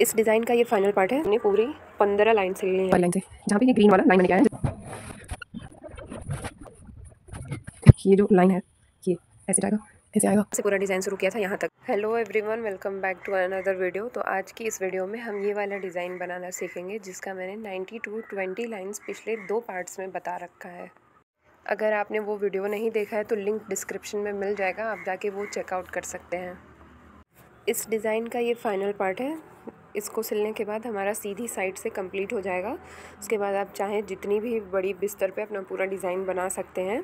इस डिज़ाइन का ये फाइनल पार्ट है। हमने पूरी 15 लाइन सिल ली है लाइन से, जहाँ पे ये ग्रीन वाला लाइन बन गया है, ये जो लाइन है ये ऐसे जाएगा, ऐसे आएगा। से पूरा डिज़ाइन शुरू किया था यहाँ तक। Hello everyone, welcome back to another video. तो आज की इस वीडियो में हम ये वाला डिज़ाइन बनाना सीखेंगे जिसका मैंने 90 to 20 लाइन्स पिछले 2 पार्ट्स में बता रखा है। अगर आपने वो वीडियो नहीं देखा है तो लिंक डिस्क्रिप्शन में मिल जाएगा, आप जाके वो चेकआउट कर सकते हैं। इस डिज़ाइन का ये फाइनल पार्ट है। इसको सिलने के बाद हमारा सीधी साइड से कंप्लीट हो जाएगा। उसके बाद आप चाहें जितनी भी बड़ी बिस्तर पे अपना पूरा डिज़ाइन बना सकते हैं।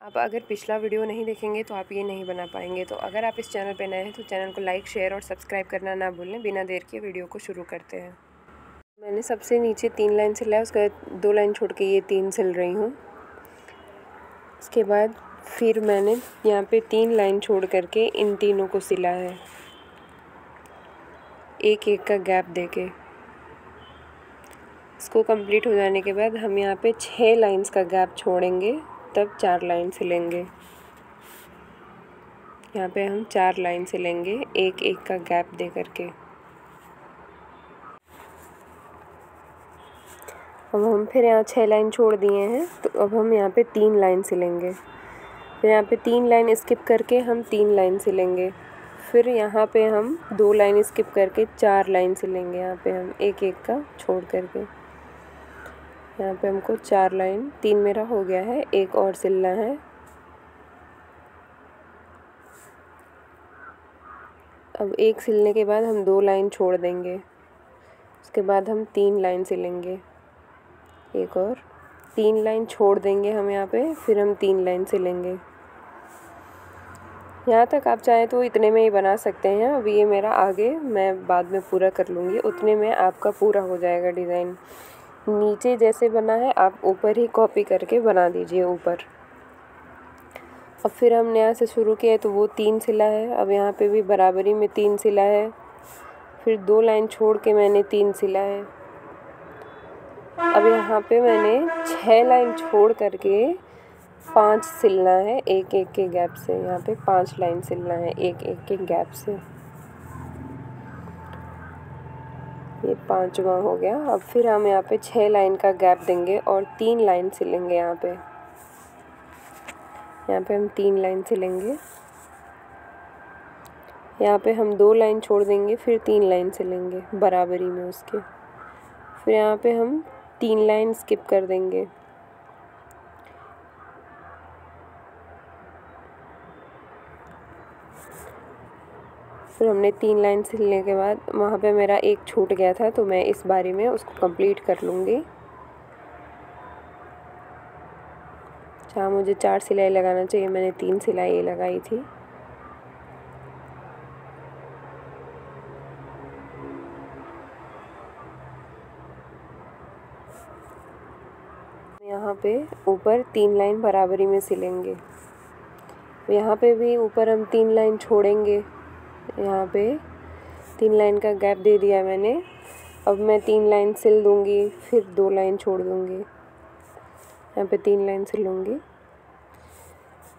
आप अगर पिछला वीडियो नहीं देखेंगे तो आप ये नहीं बना पाएंगे। तो अगर आप इस चैनल पे नए हैं तो चैनल को लाइक, शेयर और सब्सक्राइब करना ना भूलें। बिना देर के वीडियो को शुरू करते हैं। मैंने सबसे नीचे 3 लाइन सिला है, उसके बाद 2 लाइन छोड़ के ये 3 सिल रही हूँ। उसके बाद फिर मैंने यहाँ पे 3 लाइन छोड़ करके इन तीनों को सिला है, एक एक का गैप देके। इसको कंप्लीट हो जाने के बाद हम यहाँ पे 6 लाइंस का गैप छोड़ेंगे, तब 4 लाइन सिलेंगे। यहाँ पे हम 4 लाइन सिलेंगे एक एक का गैप दे करके। अब हम फिर यहाँ 6 लाइन छोड़ दिए हैं, तो अब हम यहाँ पे 3 लाइन सिलेंगे। फिर यहाँ पे 3 लाइन स्किप करके हम 3 लाइन सिलेंगे। फिर यहाँ पे हम 2 लाइन स्किप करके 4 लाइन सिलेंगे। यहाँ पे हम एक एक का छोड़ करके, यहाँ पे हमको 4 लाइन, 3 मेरा हो गया है, एक और सिलना है। अब एक सिलने के बाद हम 2 लाइन छोड़ देंगे। उसके बाद हम 3 लाइन सिलेंगे, एक और 3 लाइन छोड़ देंगे हम यहाँ पे, फिर हम 3 लाइन सिलेंगे। यहाँ तक आप चाहें तो इतने में ही बना सकते हैं। अब ये मेरा आगे मैं बाद में पूरा कर लूँगी, उतने में आपका पूरा हो जाएगा डिज़ाइन। नीचे जैसे बना है आप ऊपर ही कॉपी करके बना दीजिए ऊपर। अब फिर हमने यहाँ से शुरू किया है तो वो 3 सिला है। अब यहाँ पे भी बराबरी में 3 सिला है। फिर 2 लाइन छोड़ के मैंने 3 सिला है। अब यहाँ पे मैंने 6 लाइन छोड़ करके 5 सिलना है एक एक के गैप से। यहाँ पे 5 लाइन सिलना है एक एक के गैप से। ये 5वां हो गया। अब फिर हम यहाँ पे 6 लाइन का गैप देंगे और 3 लाइन सिलेंगे। यहाँ पे हम 3 लाइन सिलेंगे। यहाँ पे हम 2 लाइन छोड़ देंगे, फिर 3 लाइन सिलेंगे बराबरी में उसके। फिर यहाँ पे हम 3 लाइन स्किप कर देंगे। फिर हमने 3 लाइन सिलने के बाद वहाँ पे मेरा एक छूट गया था, तो मैं इस बारी में उसको कंप्लीट कर लूँगी। जहाँ मुझे 4 सिलाई लगाना चाहिए मैंने 3 सिलाई लगाई थी। यहाँ पे ऊपर 3 लाइन बराबरी में सिलेंगे। यहाँ पे भी ऊपर हम 3 लाइन छोड़ेंगे। यहाँ पे 3 लाइन का गैप दे दिया मैंने। अब मैं 3 लाइन सिल दूँगी, फिर 2 लाइन छोड़ दूँगी। यहाँ पे 3 लाइन सिलूँगी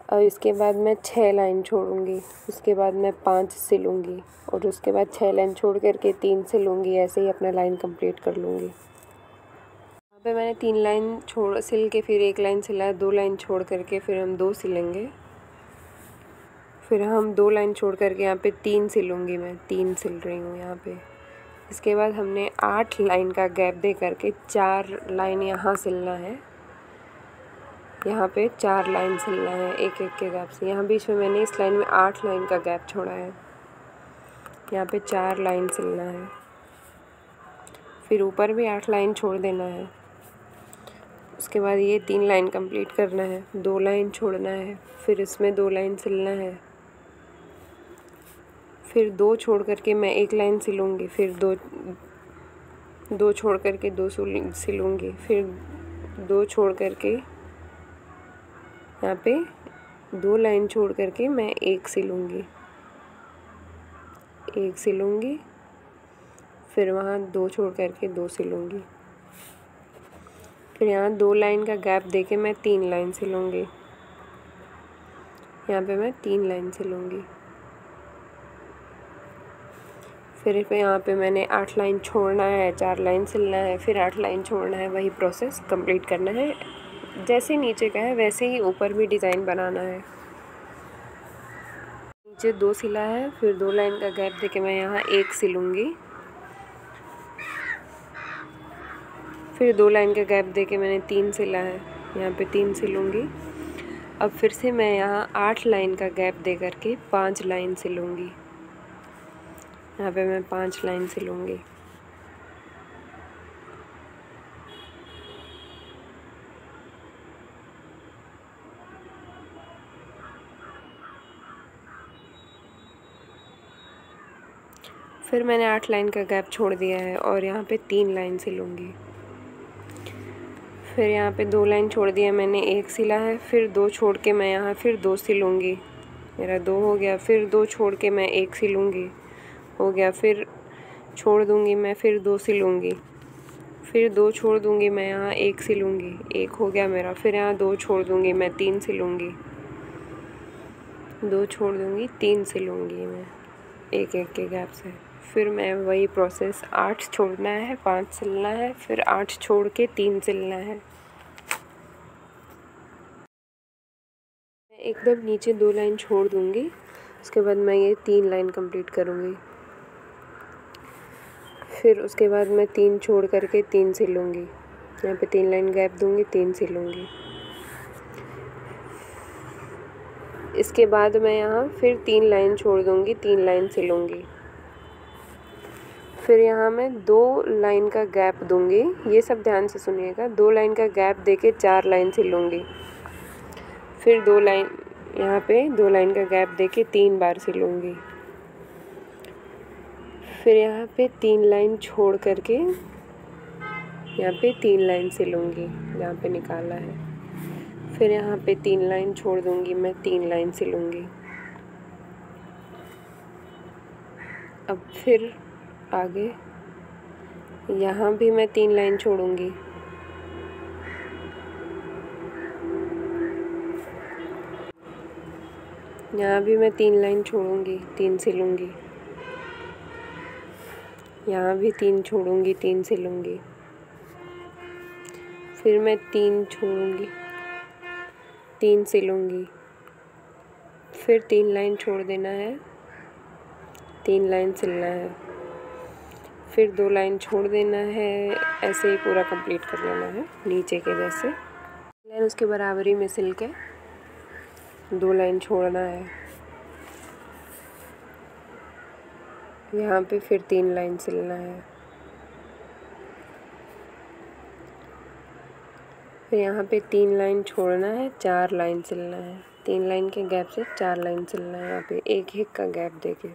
और इसके बाद मैं 6 लाइन छोड़ूँगी। उसके बाद मैं 5 सिलूँगी और उसके बाद 6 लाइन छोड़ करके 3 सिलूँगी। ऐसे ही अपना लाइन कंप्लीट कर लूँगी। यहाँ पे मैंने 3 लाइन सिल के फिर 1 लाइन सिला, 2 लाइन छोड़ करके फिर हम 2 सिलेंगे। फिर हम 2 लाइन छोड़ करके यहाँ पे 3 सिलूँगी। मैं 3 सिल रही हूँ यहाँ पे। इसके बाद हमने 8 लाइन का गैप दे करके 4 लाइन यहाँ सिलना है। यहाँ पे 4 लाइन सिलना है एक एक के गैप से। यहाँ बीच में मैंने इस लाइन में 8 लाइन का गैप छोड़ा है। यहाँ पे 4 लाइन सिलना है। फिर ऊपर भी 8 लाइन छोड़ देना है। उसके बाद ये 3 लाइन कंप्लीट करना है, 2 लाइन छोड़ना है, फिर इसमें 2 लाइन सिलना है। फिर 2 छोड़ करके मैं 1 लाइन सिलूँगी, फिर 2 छोड़ करके 2 सिलूँगी, फिर 2 छोड़ करके यहाँ पे 2 लाइन छोड़ करके मैं 1 सिलूँगी, 1 सिलूँगी, फिर वहाँ 2 छोड़ करके 2 सिलूँगी। फिर यहाँ 2 लाइन का गैप देके मैं 3 लाइन सिलूँगी। यहाँ पे मैं 3 लाइन सिलूँगी। फिर यहाँ पे मैंने 8 लाइन छोड़ना है, 4 लाइन सिलना है, फिर 8 लाइन छोड़ना है। वही प्रोसेस कंप्लीट करना है। जैसे नीचे का है वैसे ही ऊपर भी डिज़ाइन बनाना है। नीचे 2 सिला है, फिर 2 लाइन का गैप देके मैं यहाँ 1 सिलूँगी। फिर 2 लाइन का गैप देके मैंने 3 सिला है, यहाँ पे 3 सिलूँगी। अब फिर से मैं यहाँ 8 लाइन का गैप दे करके 5 लाइन सिलूँगी। यहाँ पे मैं 5 लाइन सिलूँगी। फिर मैंने 8 लाइन का गैप छोड़ दिया है और यहाँ पे 3 लाइन सिलूँगी। फिर यहाँ पे 2 लाइन छोड़ दिया मैंने, 1 सिला है, फिर 2 छोड़ के मैं यहाँ फिर 2 सिलूँगी। मेरा 2 हो गया। फिर 2 छोड़ के मैं 1 सिलूँगी, हो गया। फिर छोड़ दूँगी मैं, फिर 2 सिलूँगी। फिर 2 छोड़ दूँगी मैं, यहाँ 1 सिलूँगी, 1 हो गया मेरा। फिर यहाँ 2 छोड़ दूँगी मैं, 3 सिलूँगी, 2 छोड़ दूँगी, 3 सिलूँगी मैं एक एक के गैप से। फिर मैं वही प्रोसेस 8 छोड़ना है, 5 सिलना है, फिर 8 छोड़ के 3 सिलना है। मैं एकदम नीचे 2 लाइन छोड़ दूँगी, उसके बाद मैं ये 3 लाइन कंप्लीट करूँगी। फिर उसके बाद मैं 3 छोड़ करके 3 सिलूँगी, यहाँ पे 3 लाइन गैप दूँगी, 3 सिलूँगी। इसके बाद मैं यहाँ फिर 3 लाइन छोड़ दूँगी, 3 लाइन सिलूँगी। फिर यहाँ मैं 2 लाइन का गैप दूँगी, ये सब ध्यान से सुनिएगा। 2 लाइन का गैप देके 4 लाइन सिलूँगी। फिर 2 लाइन, यहाँ पे 2 लाइन का गैप देके 3 बार सिलूँगी। फिर यहाँ पे 3 लाइन छोड़ करके यहाँ पे 3 लाइन सिलूँगी, जहाँ पे निकाला है। फिर यहाँ पे 3 लाइन छोड़ दूँगी मैं, 3 लाइन सिलूँगी। अब फिर आगे यहाँ भी मैं 3 लाइन छोड़ूंगी। यहाँ भी मैं 3 लाइन छोड़ूंगी, 3 सिलूँगी। यहाँ भी 3 छोड़ूंगी, 3 सिलूँगी। फिर मैं 3 छोड़ूंगी, 3 सिलूँगी। फिर 3 लाइन छोड़ देना है, 3 लाइन सिलना है। फिर 2 लाइन छोड़ देना है। ऐसे ही पूरा कंप्लीट कर लेना है नीचे के जैसे। लाइन उसके बराबरी में सिल के 2 लाइन छोड़ना है। यहाँ पे फिर 3 लाइन सिलना है। फिर यहाँ पे 3 लाइन छोड़ना है, 4 लाइन सिलना है। 3 लाइन के गैप से 4 लाइन सिलना है, यहाँ पे एक एक का गैप देके।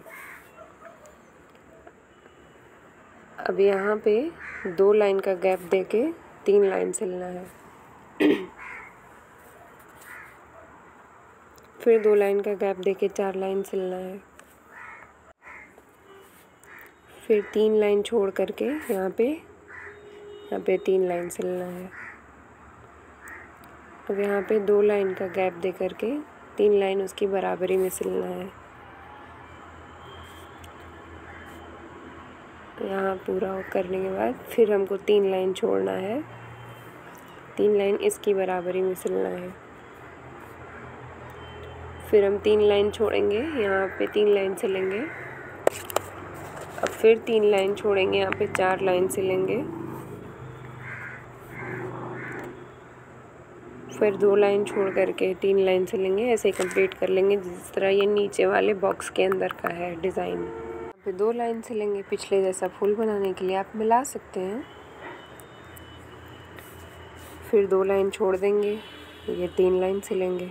अब यहाँ पे 2 लाइन का गैप देके 3 लाइन सिलना है। फिर 2 लाइन का गैप देके 4 लाइन सिलना है। फिर 3 लाइन छोड़ करके यहाँ पे 3 लाइन सिलना है। अब यहाँ पे 2 लाइन का गैप दे करके 3 लाइन उसकी बराबरी में सिलना है। यहाँ पूरा करने के बाद फिर हमको 3 लाइन छोड़ना है, 3 लाइन इसकी बराबरी में सिलना है। फिर हम 3 लाइन छोड़ेंगे, यहाँ पे 3 लाइन सिलेंगे। अब फिर 3 लाइन छोड़ेंगे, यहाँ पे 4 लाइन सिलेंगे। फिर 2 लाइन छोड़ करके 3 लाइन सिलेंगे। ऐसे ही कंप्लीट कर लेंगे जिस तरह ये नीचे वाले बॉक्स के अंदर का है डिज़ाइन। यहाँ पे 2 लाइन सिलेंगे। पिछले जैसा फूल बनाने के लिए आप मिला सकते हैं। फिर 2 लाइन छोड़ देंगे, ये 3 लाइन सिलेंगे।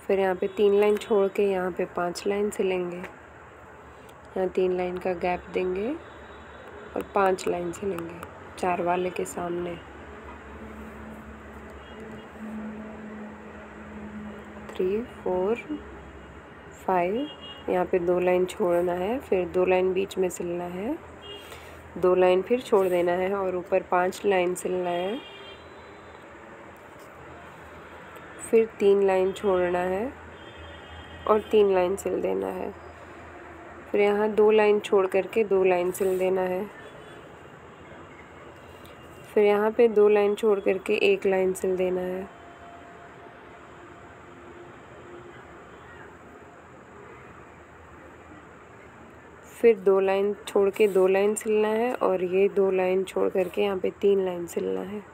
फिर यहाँ पे 3 लाइन छोड़ के यहाँ पे 5 लाइन सिलेंगे। यहाँ 3 लाइन का गैप देंगे और 5 लाइन सिलेंगे 4 वाले के सामने। 3 4 5, यहाँ पे 2 लाइन छोड़ना है, फिर 2 लाइन बीच में सिलना है, 2 लाइन फिर छोड़ देना है और ऊपर 5 लाइन सिलना है। फिर 3 लाइन छोड़ना है और 3 लाइन सिल देना है। फिर यहाँ 2 लाइन छोड़ करके 2 लाइन सिल देना है। फिर यहाँ पे 2 लाइन छोड़ करके 1 लाइन सिल देना है। फिर 2 लाइन छोड़ के 2 लाइन सिलना है और ये 2 लाइन छोड़ करके यहाँ पे 3 लाइन सिलना है।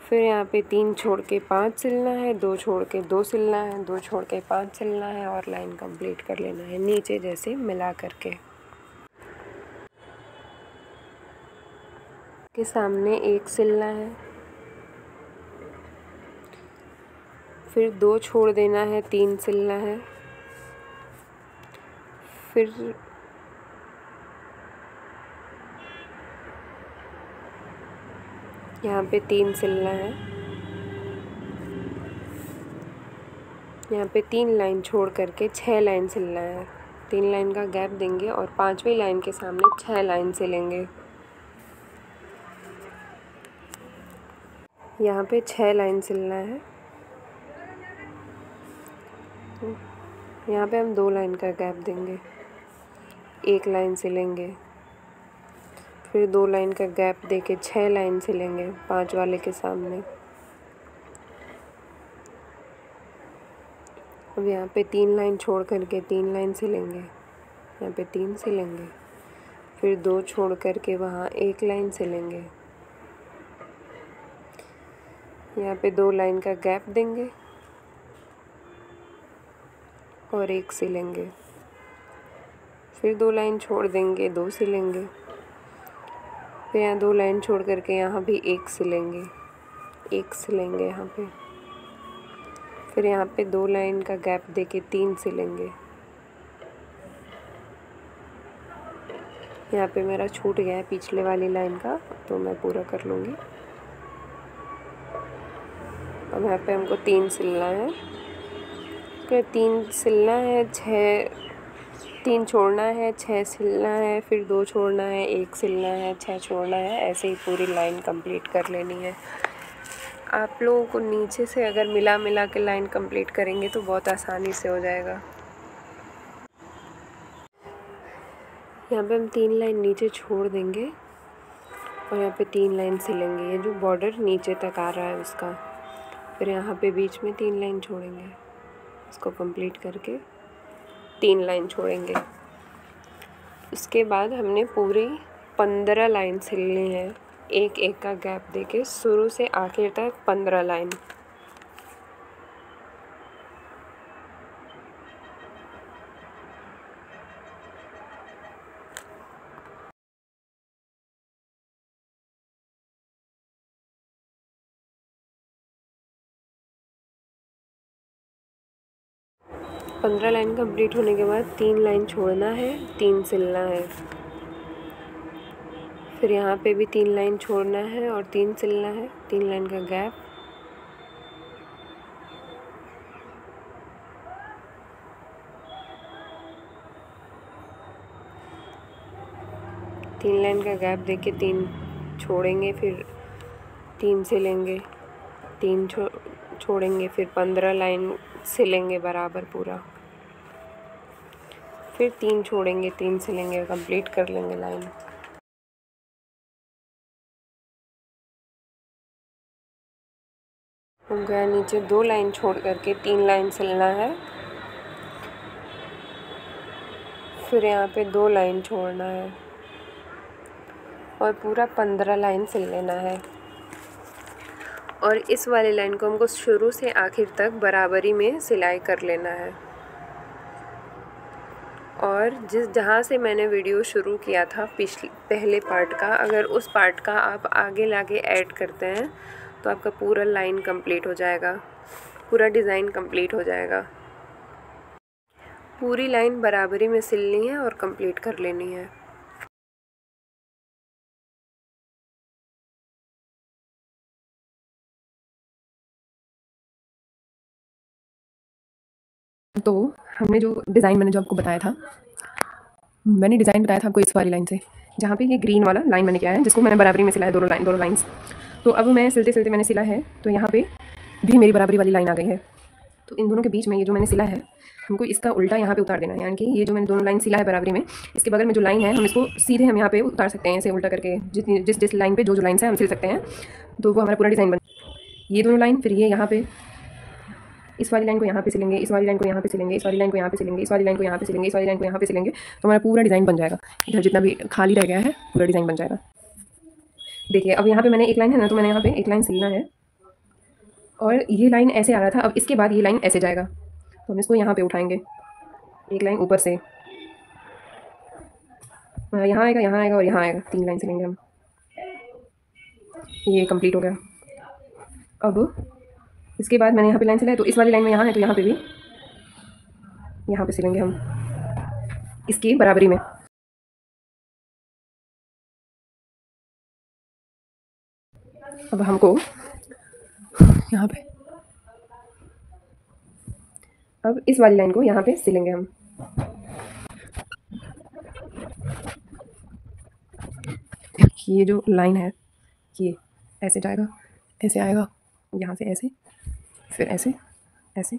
फिर यहाँ पे 3 छोड़ के 5 सिलना है, 2 छोड़ के 2 सिलना है, 2 छोड़ के 5 सिलना है और लाइन कंप्लीट कर लेना है नीचे जैसे मिला करके। के सामने 1 सिलना है, फिर 2 छोड़ देना है, 3 सिलना है, फिर यहाँ पे 3 सिलना है, यहाँ पे 3 लाइन छोड़ करके 6 लाइन सिलना है। 3 लाइन का गैप देंगे और 5वीं लाइन के सामने 6 लाइन सिलेंगे। यहाँ पे 6 लाइन सिलना है। यहाँ पे हम 2 लाइन का गैप देंगे, 1 लाइन सिलेंगे, फिर 2 लाइन का गैप देके 6 लाइन सिलेंगे 5 वाले के सामने। अब यहाँ पे 3 लाइन छोड़ करके 3 लाइन सिलेंगे, यहाँ पे 3 सिलेंगे, फिर 2 छोड़ करके वहाँ 1 लाइन सिलेंगे, यहाँ पे 2 लाइन का गैप देंगे और 1 सिलेंगे, फिर 2 लाइन छोड़ देंगे, 2 सिलेंगे, फिर यहाँ 2 लाइन छोड़ करके यहाँ भी 1 सिलेंगे, 1 सिलेंगे यहाँ पे, फिर यहाँ पे 2 लाइन का गैप देके 3 सिलेंगे। यहाँ पे मेरा छूट गया है पिछले वाली लाइन का, तो मैं पूरा कर लूँगी। अब यहाँ पे हमको 3 सिलना है, फिर 3 सिलना है, 3 छोड़ना है, 6 सिलना है, फिर 2 छोड़ना है, 1 सिलना है, 6 छोड़ना है। ऐसे ही पूरी लाइन कंप्लीट कर लेनी है। आप लोगों को नीचे से अगर मिला मिला के लाइन कंप्लीट करेंगे तो बहुत आसानी से हो जाएगा। यहाँ पे हम 3 लाइन नीचे छोड़ देंगे और यहाँ पे 3 लाइन सिलेंगे, ये जो बॉर्डर नीचे तक आ रहा है उसका। फिर यहाँ पे बीच में 3 लाइन छोड़ेंगे, इसको कंप्लीट करके 3 लाइन छोड़ेंगे। उसके बाद हमने पूरी 15 लाइन सिलनी है, एक एक का गैप देके शुरू से आखिर तक 15 लाइन। पंद्रह लाइन कंप्लीट होने के बाद 3 लाइन छोड़ना है, 3 सिलना है, फिर यहाँ पे भी 3 लाइन छोड़ना है और 3 सिलना है, 3 लाइन का गैप, तीन लाइन का गैप देके 3 छोड़ेंगे, फिर 3 सिलेंगे, 3 छोड़ेंगे, फिर 15 लाइन सिलेंगे बराबर पूरा, फिर 3 छोड़ेंगे, 3 सिलेंगे, कंप्लीट कर लेंगे लाइन। हो गया। नीचे 2 लाइन छोड़ करके 3 लाइन सिलना है, फिर यहाँ पे 2 लाइन छोड़ना है और पूरा 15 लाइन सिल लेना है। और इस वाली लाइन को हमको शुरू से आखिर तक बराबरी में सिलाई कर लेना है। और जहाँ से मैंने वीडियो शुरू किया था पहले पार्ट का, अगर उस पार्ट का आप आगे लागे ऐड करते हैं तो आपका पूरा लाइन कंप्लीट हो जाएगा, पूरा डिज़ाइन कंप्लीट हो जाएगा। पूरी लाइन बराबरी में सिलनी है और कंप्लीट कर लेनी है। तो हमने जो डिज़ाइन मैंने जो आपको बताया था, मैंने डिज़ाइन बताया था आपको इस वाली लाइन से, जहाँ पे ये ग्रीन वाला लाइन मैंने किया है, जिसको मैंने बराबरी में सिला है, दोनों लाइंस। तो अब मैं सिलते सिलते मैंने सिला है, तो यहाँ पे भी मेरी बराबरी वाली लाइन आ गई है। तो इन दोनों के बीच में ये जो मैंने सिला है हमको इसका उल्टा यहाँ पे उतार देना है, यानी कि ये जो मैंने दोनों लाइन सिला है बराबरी में, इसके बगल में जो लाइन है हम इसको सीधे हम यहाँ पे उतार सकते हैं, ऐसे उल्टा करके जितनी जिस लाइन पे जो लाइन से हम सिल सकते हैं, तो वो हमारा पूरा डिज़ाइन बन। ये दोनों लाइन, फिर ये यहाँ पे इस वाली लाइन को यहाँ पे सिलेंगे, इस वाली लाइन को यहाँ पे सिलेंगे, इस वाली लाइन को यहाँ पे सिलेंगे, इस वाली लाइन को यहाँ पे सिलेंगे, इस वाली लाइन को यहाँ पे सिलेंगे, तो हमारा पूरा डिज़ाइन बन जाएगा। इधर जितना भी खाली रह गया है पूरा डिज़ाइन बन जाएगा। देखिए अब यहाँ पे मैंने एक लाइन है ना, तो मैंने यहाँ पे एक लाइन सिलना है और ये लाइन ऐसे आ रहा था, अब इसके बाद ये लाइन ऐसे जाएगा, तो हम इसको यहाँ पे उठाएंगे, एक लाइन ऊपर से यहाँ आएगा, यहाँ आएगा और यहाँ आएगा, 3 लाइन सिलेंगे हम। ये कंप्लीट हो गया। अब इसके बाद मैंने यहाँ पे लाइन सिलाई, तो इस वाली लाइन में यहाँ है, तो यहाँ पे भी यहाँ पे सिलेंगे हम इसकी बराबरी में। अब हमको यहाँ पे अब इस वाली लाइन को यहाँ पे सिलेंगे हम। ये जो लाइन है ये ऐसे जाएगा, ऐसे आएगा, यहाँ से ऐसे, फिर ऐसे ऐसे।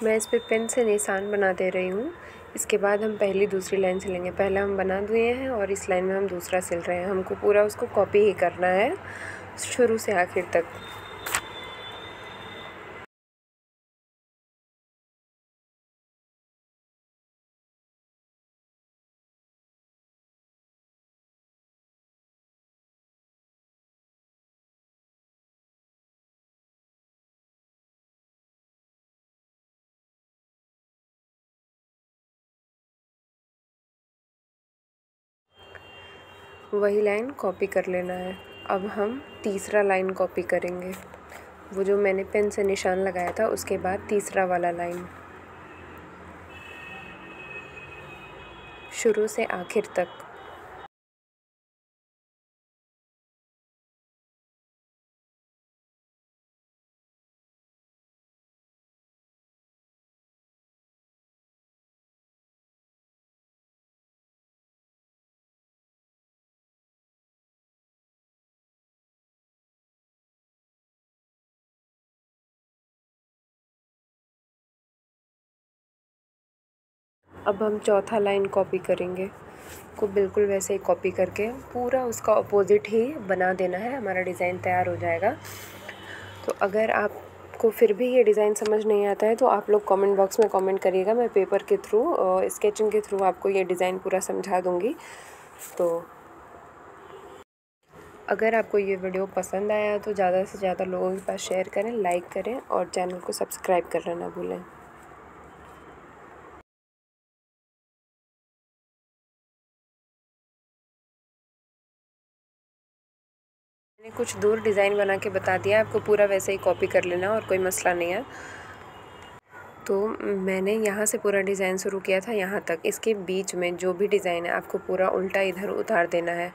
मैं इस पे पेन से निशान बना दे रही हूँ। इसके बाद हम पहली दूसरी लाइन सिलेंगे। पहला हम बना दिए हैं और इस लाइन में हम दूसरा सिल रहे हैं। हमको पूरा उसको कॉपी ही करना है शुरू से आखिर तक। वही लाइन कॉपी कर लेना है। अब हम तीसरा लाइन कॉपी करेंगे, वो जो मैंने पेन से निशान लगाया था उसके बाद तीसरा वाला लाइन शुरू से आखिर तक। अब हम चौथा लाइन कॉपी करेंगे, को बिल्कुल वैसे ही कॉपी करके पूरा उसका अपोजिट ही बना देना है, हमारा डिज़ाइन तैयार हो जाएगा। तो अगर आपको फिर भी ये डिज़ाइन समझ नहीं आता है तो आप लोग कमेंट बॉक्स में कमेंट करिएगा, मैं पेपर के थ्रू स्केचिंग के थ्रू आपको ये डिज़ाइन पूरा समझा दूँगी। तो अगर आपको ये वीडियो पसंद आया तो ज़्यादा से ज़्यादा लोगों के पास शेयर करें, लाइक करें और चैनल को सब्सक्राइब करना ना भूलें। मैंने कुछ दूर डिज़ाइन बना के बता दिया, आपको पूरा वैसे ही कॉपी कर लेना और कोई मसला नहीं है। तो मैंने यहाँ से पूरा डिज़ाइन शुरू किया था यहाँ तक, इसके बीच में जो भी डिज़ाइन है आपको पूरा उल्टा इधर उतार देना है।